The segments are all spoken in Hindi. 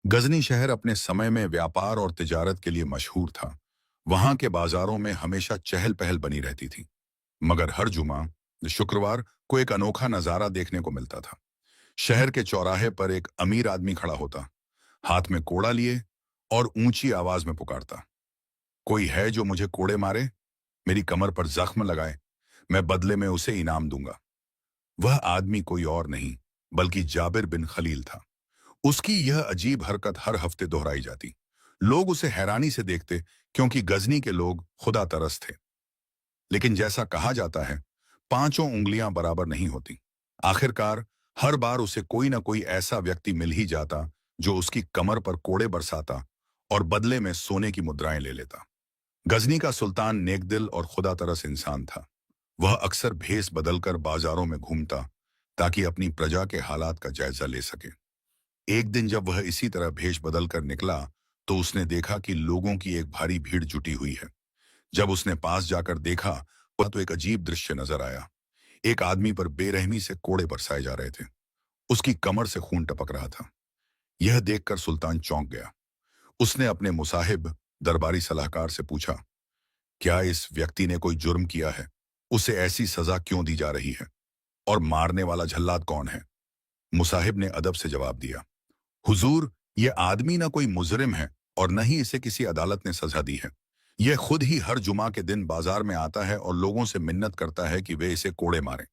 गजनी शहर अपने समय में व्यापार और तिजारत के लिए मशहूर था। वहां के बाजारों में हमेशा चहल पहल बनी रहती थी। मगर हर जुमा शुक्रवार को एक अनोखा नजारा देखने को मिलता था। शहर के चौराहे पर एक अमीर आदमी खड़ा होता, हाथ में कोड़ा लिए, और ऊंची आवाज में पुकारता, कोई है जो मुझे कोड़े मारे, मेरी कमर पर जख्म लगाए, मैं बदले में उसे इनाम दूंगा। वह आदमी कोई और नहीं बल्कि जाबिर बिन खलील था। उसकी यह अजीब हरकत हर हफ्ते दोहराई जाती। लोग उसे हैरानी से देखते, क्योंकि गजनी के लोग खुदा तरस थे। लेकिन जैसा कहा जाता है, पांचों उंगलियां बराबर नहीं होती। आखिरकार हर बार उसे कोई ना कोई ऐसा व्यक्ति मिल ही जाता जो उसकी कमर पर कोड़े बरसाता और बदले में सोने की मुद्राएं ले लेता। गजनी का सुल्तान नेकदिल और खुदा तरस इंसान था। वह अक्सर भेस बदलकर बाजारों में घूमता, ताकि अपनी प्रजा के हालात का जायजा ले सके। एक दिन जब वह इसी तरह भेष बदल कर निकला, तो उसने देखा कि लोगों की एक भारी भीड़ जुटी हुई है। जब उसने पास जाकर देखा, वह तो एक अजीब दृश्य नजर आया। एक आदमी पर बेरहमी से कोड़े बरसाए जा रहे थे। उसकी कमर से खून टपक रहा था। यह देखकर सुल्तान चौंक गया। उसने अपने मुसाहिब दरबारी सलाहकार से पूछा, क्या इस व्यक्ति ने कोई जुर्म किया है? उसे ऐसी सजा क्यों दी जा रही है? और मारने वाला जल्लाद कौन है? मुसाहिब ने अदब से जवाब दिया, हुजूर, ये आदमी ना कोई मुजरिम है और न ही इसे किसी अदालत ने सजा दी है। यह खुद ही हर जुमा के दिन बाजार में आता है और लोगों से मिन्नत करता है कि वे इसे कोड़े मारें,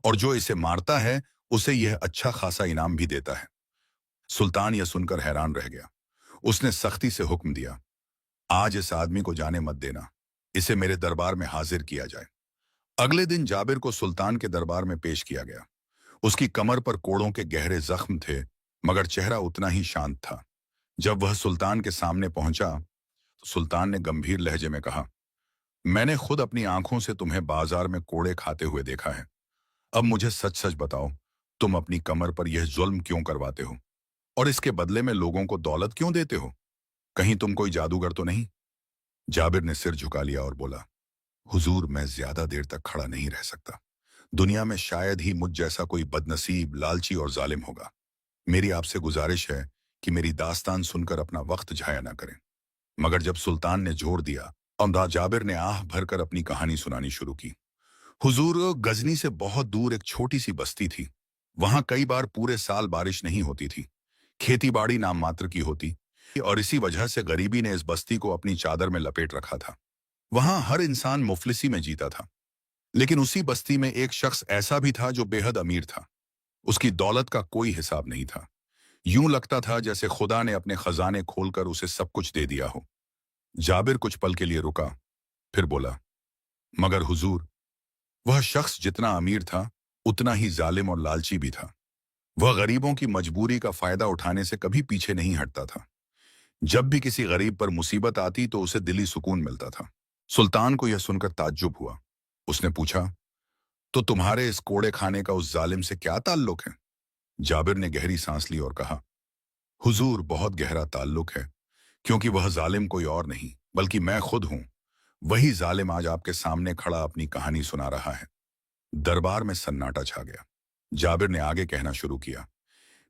और जो इसे मारता है उसे यह अच्छा खासा इनाम भी देता है। सुल्तान यह सुनकर हैरान रह गया। उसने सख्ती से हुक्म दिया, आज इस आदमी को जाने मत देना, इसे मेरे दरबार में हाजिर किया जाए। अगले दिन जाबिर को सुल्तान के दरबार में पेश किया गया। उसकी कमर पर कोड़ों के गहरे जख्म थे, मगर चेहरा उतना ही शांत था। जब वह सुल्तान के सामने पहुंचा, तो सुल्तान ने गंभीर लहजे में कहा, मैंने खुद अपनी आंखों से तुम्हें बाजार में कोड़े खाते हुए देखा है। अब मुझे सच सच बताओ, तुम अपनी कमर पर यह जुल्म क्यों करवाते हो, और इसके बदले में लोगों को दौलत क्यों देते हो? कहीं तुम कोई जादूगर तो नहीं? जाबिर ने सिर झुका लिया और बोला, हुजूर, मैं ज्यादा देर तक खड़ा नहीं रह सकता। दुनिया में शायद ही मुझ जैसा कोई बदनसीब, लालची और जालिम होगा। मेरी आपसे गुजारिश है कि मेरी दास्तान सुनकर अपना वक्त जाया ना करें। मगर जब सुल्तान ने जोर दिया, अमदा जाबिर ने आह भरकर अपनी कहानी सुनानी शुरू की। हुजूर, गजनी से बहुत दूर एक छोटी सी बस्ती थी। वहां कई बार पूरे साल बारिश नहीं होती थी। खेती बाड़ी नाम मात्र की होती, और इसी वजह से गरीबी ने इस बस्ती को अपनी चादर में लपेट रखा था। वहां हर इंसान मुफलिसी में जीता था। लेकिन उसी बस्ती में एक शख्स ऐसा भी था जो बेहद अमीर था। उसकी दौलत का कोई हिसाब नहीं था। यूं लगता था जैसे खुदा ने अपने खजाने खोलकर उसे सब कुछ दे दिया हो। जाबिर कुछ पल के लिए रुका, फिर बोला, मगर हुजूर, वह शख्स जितना अमीर था, उतना ही जालिम और लालची भी था। वह गरीबों की मजबूरी का फायदा उठाने से कभी पीछे नहीं हटता था। जब भी किसी गरीब पर मुसीबत आती तो उसे दिली सुकून मिलता था। सुल्तान को यह सुनकर ताज्जुब हुआ। उसने पूछा, तो तुम्हारे इस कोड़े खाने का उस जालिम से क्या ताल्लुक है? जाबिर ने गहरी सांस ली और कहा, हुजूर, बहुत गहरा ताल्लुक है, क्योंकि वह जालिम कोई और नहीं बल्कि मैं खुद हूं। वही जालिम आज आपके सामने खड़ा अपनी कहानी सुना रहा है। दरबार में सन्नाटा छा गया। जाबिर ने आगे कहना शुरू किया,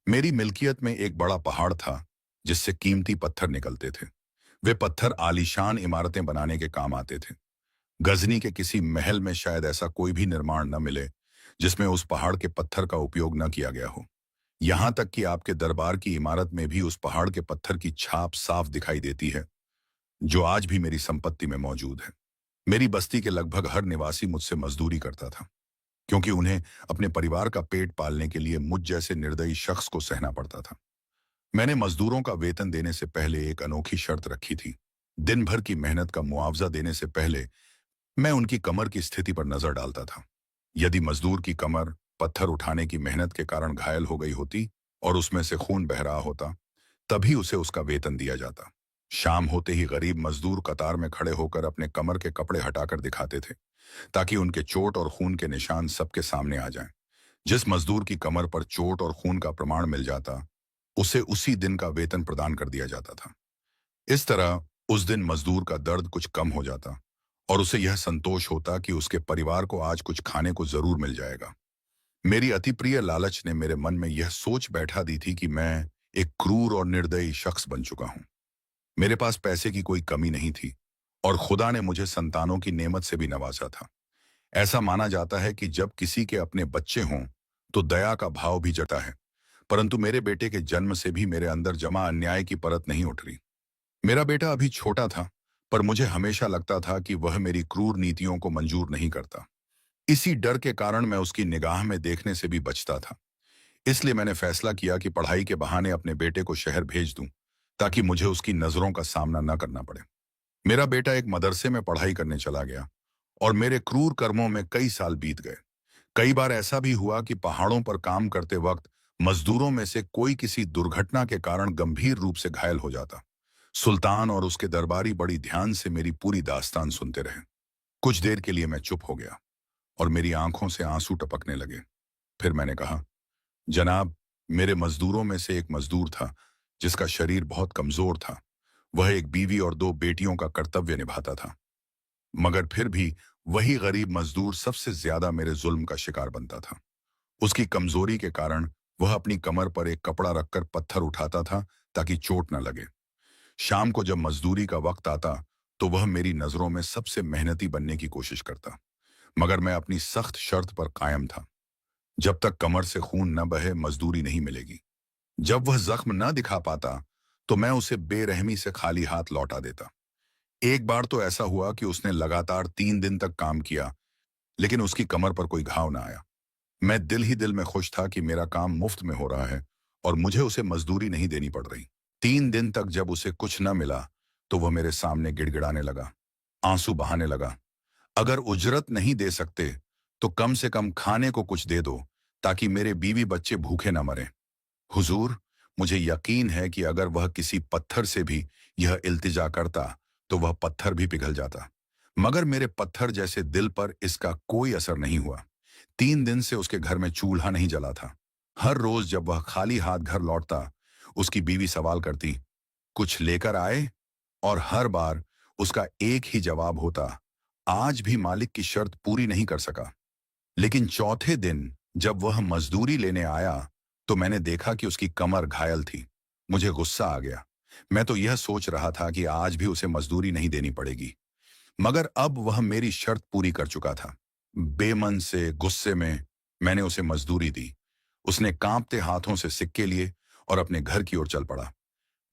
मेरी मिल्कियत में एक बड़ा पहाड़ था, जिससे कीमती पत्थर निकलते थे। वे पत्थर आलीशान इमारतें बनाने के काम आते थे। गजनी के किसी महल में शायद ऐसा कोई भी निर्माण न मिले जिसमें उस पहाड़ के पत्थर का उपयोग न किया गया हो। यहां तक कि आपके दरबार की इमारत में भी उस पहाड़ के पत्थर की छाप साफ दिखाई देती है, जो आज भी मेरी संपत्ति में मौजूद है। मेरी बस्ती के लगभग हर निवासी मुझसे मजदूरी करता था, क्योंकि उन्हें अपने परिवार का पेट पालने के लिए मुझ जैसे निर्दयी शख्स को सहना पड़ता था। मैंने मजदूरों का वेतन देने से पहले एक अनोखी शर्त रखी थी। दिन भर की मेहनत का मुआवजा देने से पहले मैं उनकी कमर की स्थिति पर नजर डालता था। यदि मजदूर की कमर पत्थर उठाने की मेहनत के कारण घायल हो गई होती और उसमें से खून बह रहा होता, तभी उसे उसका वेतन दिया जाता। शाम होते ही गरीब मजदूर कतार में खड़े होकर अपने कमर के कपड़े हटाकर दिखाते थे, ताकि उनके चोट और खून के निशान सबके सामने आ जाएं। जिस मजदूर की कमर पर चोट और खून का प्रमाण मिल जाता, उसे उसी दिन का वेतन प्रदान कर दिया जाता था। इस तरह उस दिन मजदूर का दर्द कुछ कम हो जाता, और उसे यह संतोष होता कि उसके परिवार को आज कुछ खाने को जरूर मिल जाएगा। मेरी अति प्रिय लालच ने मेरे मन में यह सोच बैठा दी थी कि मैं एक क्रूर और निर्दयी शख्स बन चुका हूं। मेरे पास पैसे की कोई कमी नहीं थी और खुदा ने मुझे संतानों की नेमत से भी नवाजा था। ऐसा माना जाता है कि जब किसी के अपने बच्चे हों तो दया का भाव भी जता है, परंतु मेरे बेटे के जन्म से भी मेरे अंदर जमा अन्याय की परत नहीं उठ रही। मेरा बेटा अभी छोटा था, पर मुझे हमेशा लगता था कि वह मेरी क्रूर नीतियों को मंजूर नहीं करता। इसी डर के कारण मैं उसकी निगाह में देखने से भी बचता था। इसलिए मैंने फैसला किया कि पढ़ाई के बहाने अपने बेटे को शहर भेज दूं, ताकि मुझे उसकी नजरों का सामना न करना पड़े। मेरा बेटा एक मदरसे में पढ़ाई करने चला गया और मेरे क्रूर कर्मों में कई साल बीत गए। कई बार ऐसा भी हुआ कि पहाड़ों पर काम करते वक्त मजदूरों में से कोई किसी दुर्घटना के कारण गंभीर रूप से घायल हो जाता। सुल्तान और उसके दरबारी बड़ी ध्यान से मेरी पूरी दास्तान सुनते रहे। कुछ देर के लिए मैं चुप हो गया और मेरी आंखों से आंसू टपकने लगे। फिर मैंने कहा, जनाब, मेरे मजदूरों में से एक मजदूर था जिसका शरीर बहुत कमजोर था। वह एक बीवी और दो बेटियों का कर्तव्य निभाता था, मगर फिर भी वही गरीब मजदूर सबसे ज्यादा मेरे जुल्म का शिकार बनता था। उसकी कमजोरी के कारण वह अपनी कमर पर एक कपड़ा रखकर पत्थर उठाता था ताकि चोट न लगे। शाम को जब मजदूरी का वक्त आता तो वह मेरी नजरों में सबसे मेहनती बनने की कोशिश करता, मगर मैं अपनी सख्त शर्त पर कायम था। जब तक कमर से खून न बहे मजदूरी नहीं मिलेगी। जब वह जख्म न दिखा पाता तो मैं उसे बेरहमी से खाली हाथ लौटा देता। एक बार तो ऐसा हुआ कि उसने लगातार 3 दिन तक काम किया, लेकिन उसकी कमर पर कोई घाव ना आया। मैं दिल ही दिल में खुश था कि मेरा काम मुफ्त में हो रहा है और मुझे उसे मजदूरी नहीं देनी पड़ रही। 3 दिन तक जब उसे कुछ न मिला तो वह मेरे सामने गिड़गिड़ाने लगा, आंसू बहाने लगा। अगर उजरत नहीं दे सकते तो कम से कम खाने को कुछ दे दो, ताकि मेरे बीवी बच्चे भूखे न मरें। हुजूर, मुझे यकीन है कि अगर वह किसी पत्थर से भी यह इल्तिजा करता तो वह पत्थर भी पिघल जाता, मगर मेरे पत्थर जैसे दिल पर इसका कोई असर नहीं हुआ। 3 दिन से उसके घर में चूल्हा नहीं जला था। हर रोज जब वह खाली हाथ घर लौटता, उसकी बीवी सवाल करती, कुछ लेकर आए? और हर बार उसका एक ही जवाब होता, आज भी मालिक की शर्त पूरी नहीं कर सका। लेकिन चौथे दिन जब वह मजदूरी लेने आया तो मैंने देखा कि उसकी कमर घायल थी। मुझे गुस्सा आ गया। मैं तो यह सोच रहा था कि आज भी उसे मजदूरी नहीं देनी पड़ेगी, मगर अब वह मेरी शर्त पूरी कर चुका था। बेमन से गुस्से में मैंने उसे मजदूरी दी। उसने कांपते हाथों से सिक्के लिए और अपने घर की ओर चल पड़ा,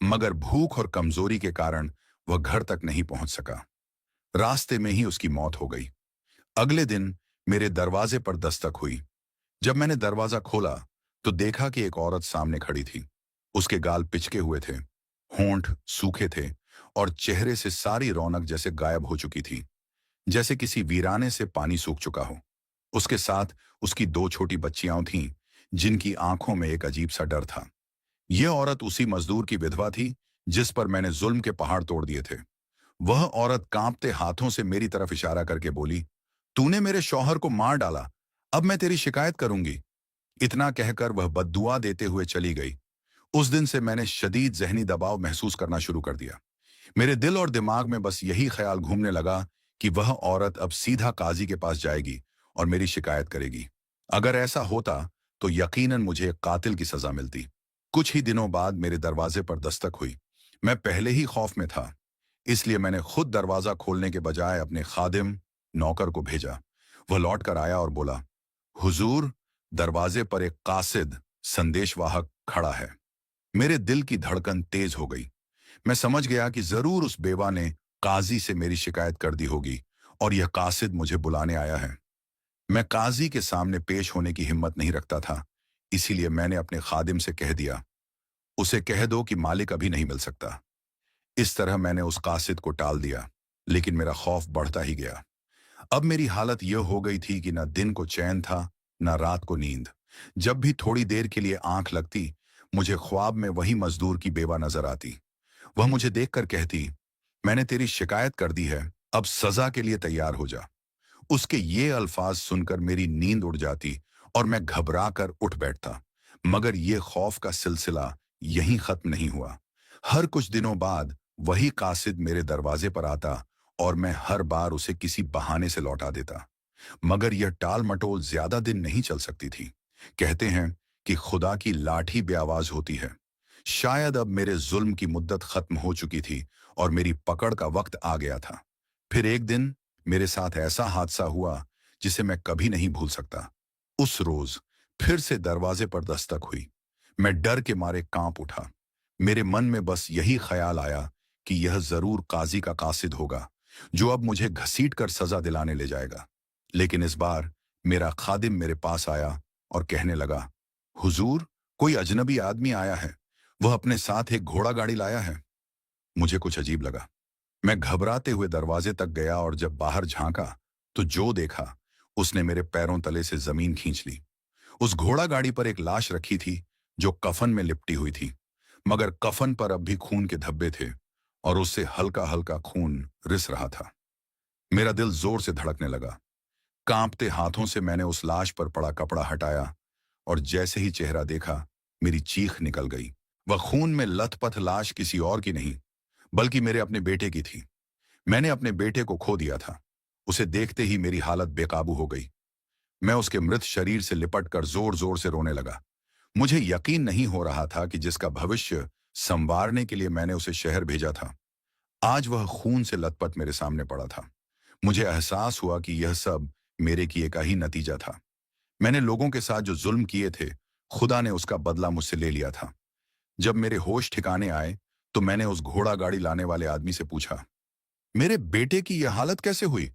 मगर भूख और कमजोरी के कारण वह घर तक नहीं पहुंच सका। रास्ते में ही उसकी मौत हो गई। अगले दिन मेरे दरवाजे पर दस्तक हुई। जब मैंने दरवाजा खोला तो देखा कि एक औरत सामने खड़ी थी। उसके गाल पिचके हुए थे, होंठ सूखे थे और चेहरे से सारी रौनक जैसे गायब हो चुकी थी, जैसे किसी वीराने से पानी सूख चुका हो। उसके साथ उसकी दो छोटी बच्चियां थीं, जिनकी आंखों में एक अजीब सा डर था। यह औरत उसी मजदूर की विधवा थी जिस पर मैंने जुल्म के पहाड़ तोड़ दिए थे। वह औरत कांपते हाथों से मेरी तरफ इशारा करके बोली, तूने मेरे शौहर को मार डाला, अब मैं तेरी शिकायत करूंगी। इतना कहकर वह बद्दुआ देते हुए चली गई। उस दिन से मैंने शदीद जहनी दबाव महसूस करना शुरू कर दिया। मेरे दिल और दिमाग में बस यही ख्याल घूमने लगा कि वह औरत अब सीधा काजी के पास जाएगी और मेरी शिकायत करेगी। अगर ऐसा होता तो यकीनन मुझे एक कातिल की सजा मिलती। कुछ ही दिनों बाद मेरे दरवाजे पर दस्तक हुई। मैं पहले ही खौफ में था, इसलिए मैंने खुद दरवाजा खोलने के बजाय अपने खादिम नौकर को भेजा। वह लौट कर आया और बोला, हुजूर, दरवाजे पर एक कासिद संदेशवाहक खड़ा है। मेरे दिल की धड़कन तेज हो गई। मैं समझ गया कि जरूर उस बेवा ने काजी से मेरी शिकायत कर दी होगी और यह कासिद मुझे बुलाने आया है। मैं काजी के सामने पेश होने की हिम्मत नहीं रखता था, इसीलिए मैंने अपने खादिम से कह दिया, उसे कह दो कि मालिक अभी नहीं मिल सकता। इस तरह मैंने उस कासिद को टाल दिया, लेकिन मेरा खौफ बढ़ता ही गया। अब मेरी हालत यह हो गई थी कि न दिन को चैन था, न रात को नींद। जब भी थोड़ी देर के लिए आंख लगती, मुझे ख्वाब में वही मजदूर की बेवा नजर आती। वह मुझे देखकर कहती, मैंने तेरी शिकायत कर दी है, अब सजा के लिए तैयार हो जा। उसके ये अल्फाज सुनकर मेरी नींद उड़ जाती और मैं घबरा कर उठ बैठता। मगर ये खौफ का सिलसिला यहीं खत्म नहीं हुआ। हर कुछ दिनों बाद वही कासिद मेरे दरवाजे पर आता और मैं हर बार उसे किसी बहाने से लौटा देता। मगर यह टाल मटोल ज्यादा दिन नहीं चल सकती थी। कहते हैं कि खुदा की लाठी बेआवाज होती है। शायद अब मेरे जुल्म की मुद्दत खत्म हो चुकी थी और मेरी पकड़ का वक्त आ गया था। फिर एक दिन मेरे साथ ऐसा हादसा हुआ जिसे मैं कभी नहीं भूल सकता। उस रोज फिर से दरवाजे पर दस्तक हुई। मैं डर के मारे कांप उठा। मेरे मन में बस यही ख्याल आया कि यह जरूर काजी का कासिद होगा, जो अब मुझे घसीट कर सजा दिलाने ले जाएगा। लेकिन इस बार मेरा खादिम मेरे पास आया और कहने लगा, हुजूर, कोई अजनबी आदमी आया है। वह अपने साथ एक घोड़ा गाड़ी लाया है। मुझे कुछ अजीब लगा। मैं घबराते हुए दरवाजे तक गया और जब बाहर झांका तो जो देखा उसने मेरे पैरों तले से जमीन खींच ली। उस घोड़ा गाड़ी पर एक लाश रखी थी जो कफन में लिपटी हुई थी, मगर कफन पर अब भी खून के धब्बे थे और उससे हल्का हल्का खून रिस रहा था। मेरा दिल जोर से धड़कने लगा। कांपते हाथों से मैंने उस लाश पर पड़ा कपड़ा हटाया और जैसे ही चेहरा देखा, मेरी चीख निकल गई। वह खून में लथपथ लाश किसी और की नहीं, बल्कि मेरे अपने बेटे की थी। मैंने अपने बेटे को खो दिया था। उसे देखते ही मेरी हालत बेकाबू हो गई। मैं उसके मृत शरीर से लिपटकर जोर जोर से रोने लगा। मुझे यकीन नहीं हो रहा था कि जिसका भविष्य संवारने के लिए मैंने उसे शहर भेजा था, आज वह खून से लथपथ मेरे सामने पड़ा था। मुझे एहसास हुआ कि यह सब मेरे किए का ही नतीजा था। मैंने लोगों के साथ जो जुल्म किए थे, खुदा ने उसका बदला मुझसे ले लिया था। जब मेरे होश ठिकाने आए तो मैंने उस घोड़ा गाड़ी लाने वाले आदमी से पूछा, मेरे बेटे की यह हालत कैसे हुई?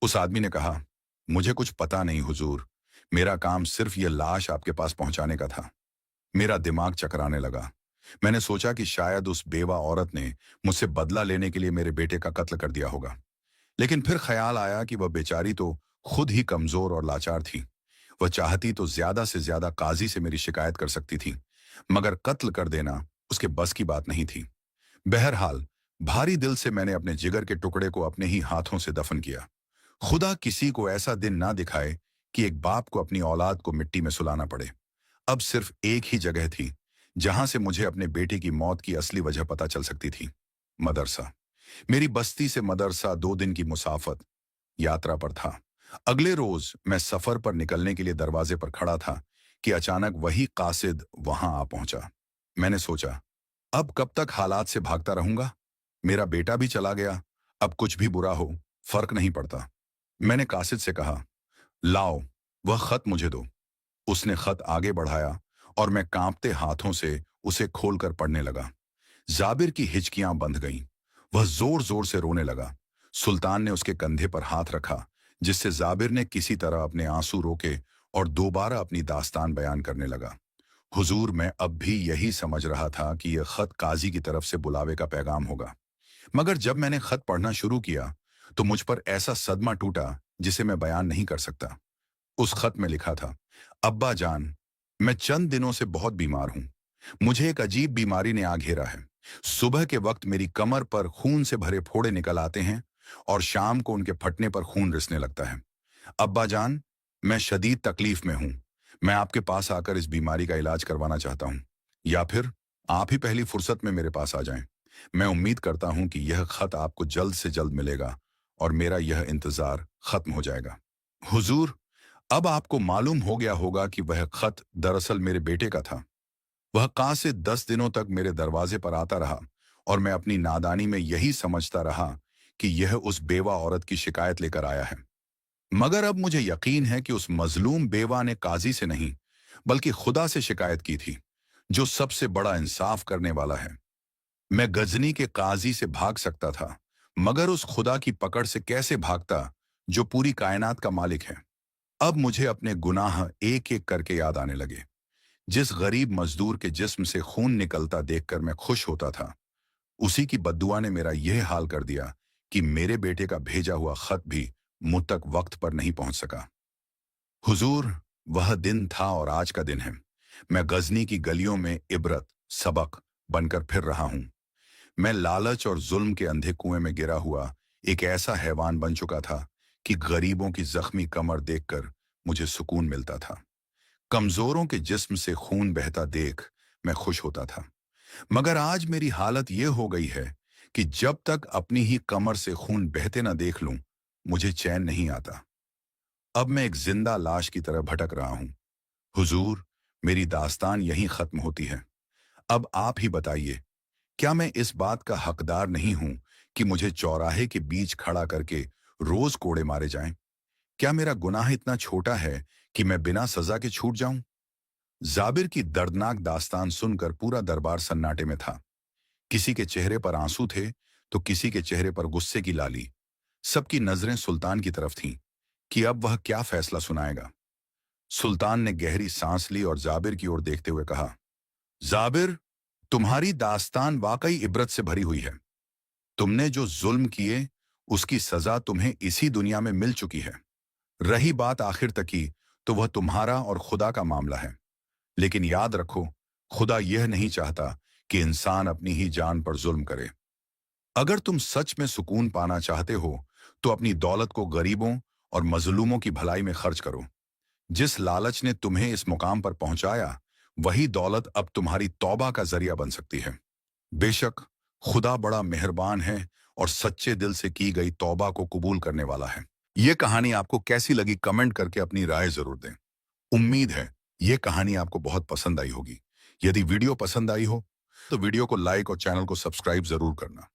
उस आदमी ने कहा, मुझे कुछ पता नहीं हुजूर। मेरा काम सिर्फ यह लाश आपके पास पहुंचाने का था। मेरा दिमाग चकराने लगा। मैंने सोचा कि शायद उस बेवा औरत ने मुझसे बदला लेने के लिए मेरे बेटे का कत्ल कर दिया होगा। लेकिन फिर ख्याल आया कि वह बेचारी तो खुद ही कमजोर और लाचार थी। वह चाहती तो ज्यादा से ज्यादा काजी से मेरी शिकायत कर सकती थी, मगर कत्ल कर देना उसके बस की बात नहीं थी। बहरहाल, भारी दिल से मैंने अपने जिगर के टुकड़े को अपने ही हाथों से दफन किया। खुदा किसी को ऐसा दिन ना दिखाए कि एक बाप को अपनी औलाद को मिट्टी में सुलाना पड़े। अब सिर्फ एक ही जगह थी जहां से मुझे अपने बेटे की मौत की असली वजह पता चल सकती थी। मदरसा। मेरी बस्ती से मदरसा 2 दिन की मुसाफत यात्रा पर था। अगले रोज मैं सफर पर निकलने के लिए दरवाजे पर खड़ा था कि अचानक वही कासिद वहां आ पहुंचा। मैंने सोचा, अब कब तक हालात से भागता रहूंगा? मेरा बेटा भी चला गया। अब कुछ भी बुरा हो, फर्क नहीं पड़ता। मैंने कासिद से कहा, लाओ, वह खत मुझे दो। उसने खत आगे बढ़ाया और मैं कांपते हाथों से उसे खोलकर पढ़ने लगा। जाबिर की हिचकियां बंध गईं। वह जोर जोर से रोने लगा। सुल्तान ने उसके कंधे पर हाथ रखा, जिससे जाबिर ने किसी तरह अपने आंसू रोके और दोबारा अपनी दास्तान बयान करने लगा। हुजूर, मैं अब भी यही समझ रहा था कि यह खत काजी की तरफ से बुलावे का पैगाम होगा, मगर जब मैंने खत पढ़ना शुरू किया तो मुझ पर ऐसा सदमा टूटा जिसे मैं बयान नहीं कर सकता। उस खत में लिखा था, अब्बा जान, मैं चंद दिनों से बहुत बीमार हूं। मुझे एक अजीब बीमारी ने आ घेरा है। सुबह के वक्त मेरी कमर पर खून से भरे फोड़े निकल आते हैं और शाम को उनके फटने पर खून रिसने लगता है। अब्बा जान, मैं शदीद तकलीफ में हूं। मैं आपके पास आकर इस बीमारी का इलाज करवाना चाहता हूं, या फिर आप ही पहली फुर्सत में मेरे पास आ जाएं। मैं उम्मीद करता हूं कि यह खत आपको जल्द से जल्द मिलेगा और मेरा यह इंतजार खत्म हो जाएगा। हुजूर, अब आपको मालूम हो गया होगा कि वह खत दरअसल मेरे बेटे का था। वह कहां से 10 दिनों तक मेरे दरवाजे पर आता रहा और मैं अपनी नादानी में यही समझता रहा कि यह उस बेवा औरत की शिकायत लेकर आया है। मगर अब मुझे यकीन है कि उस मजलूम बेवा ने काजी से नहीं, बल्कि खुदा से शिकायत की थी, जो सबसे बड़ा इंसाफ करने वाला है। मैं गजनी के काजी से भाग सकता था, मगर उस खुदा की पकड़ से कैसे भागता जो पूरी कायनात का मालिक है। अब मुझे अपने गुनाह एक एक करके याद आने लगे। जिस गरीब मजदूर के जिस्म से खून निकलता देखकर मैं खुश होता था, उसी की बद्दुआ ने मेरा यह हाल कर दिया कि मेरे बेटे का भेजा हुआ खत भी मुझ तक वक्त पर नहीं पहुंच सका। हुजूर, वह दिन था और आज का दिन है। मैं गजनी की गलियों में इबरत सबक बनकर फिर रहा हूं। मैं लालच और जुल्म के अंधे कुएं में गिरा हुआ एक ऐसा हैवान बन चुका था कि गरीबों की जख्मी कमर देखकर मुझे सुकून मिलता था। कमजोरों के जिस्म से खून बहता देख मैं खुश होता था। मगर आज मेरी हालत यह हो गई है कि जब तक अपनी ही कमर से खून बहते ना देख लूं, मुझे चैन नहीं आता। अब मैं एक जिंदा लाश की तरह भटक रहा हूं। हुजूर, मेरी दास्तान यहीं खत्म होती है। अब आप ही बताइए, क्या मैं इस बात का हकदार नहीं हूं कि मुझे चौराहे के बीच खड़ा करके रोज कोड़े मारे जाएं? क्या मेरा गुनाह इतना छोटा है कि मैं बिना सजा के छूट जाऊं? जाबिर की दर्दनाक दास्तान सुनकर पूरा दरबार सन्नाटे में था। किसी के चेहरे पर आंसू थे, तो किसी के चेहरे पर गुस्से की लाली। सबकी नजरें सुल्तान की तरफ थीं कि अब वह क्या फैसला सुनाएगा। सुल्तान ने गहरी सांस ली और जाबिर की ओर देखते हुए कहा, जाबिर, तुम्हारी दास्तान वाकई इबरत से भरी हुई है। तुमने जो जुल्म किए, उसकी सजा तुम्हें इसी दुनिया में मिल चुकी है। रही बात आखिर तक की, तो वह तुम्हारा और खुदा का मामला है। लेकिन याद रखो, खुदा यह नहीं चाहता कि इंसान अपनी ही जान पर जुल्म करे। अगर तुम सच में सुकून पाना चाहते हो, तो अपनी दौलत को गरीबों और मजलूमों की भलाई में खर्च करो। जिस लालच ने तुम्हें इस मुकाम पर पहुंचाया, वही दौलत अब तुम्हारी तौबा का जरिया बन सकती है। बेशक खुदा बड़ा मेहरबान है और सच्चे दिल से की गई तौबा को कबूल करने वाला है। यह कहानी आपको कैसी लगी, कमेंट करके अपनी राय जरूर दें। उम्मीद है यह कहानी आपको बहुत पसंद आई होगी। यदि वीडियो पसंद आई हो, तो वीडियो को लाइक और चैनल को सब्सक्राइब जरूर करना।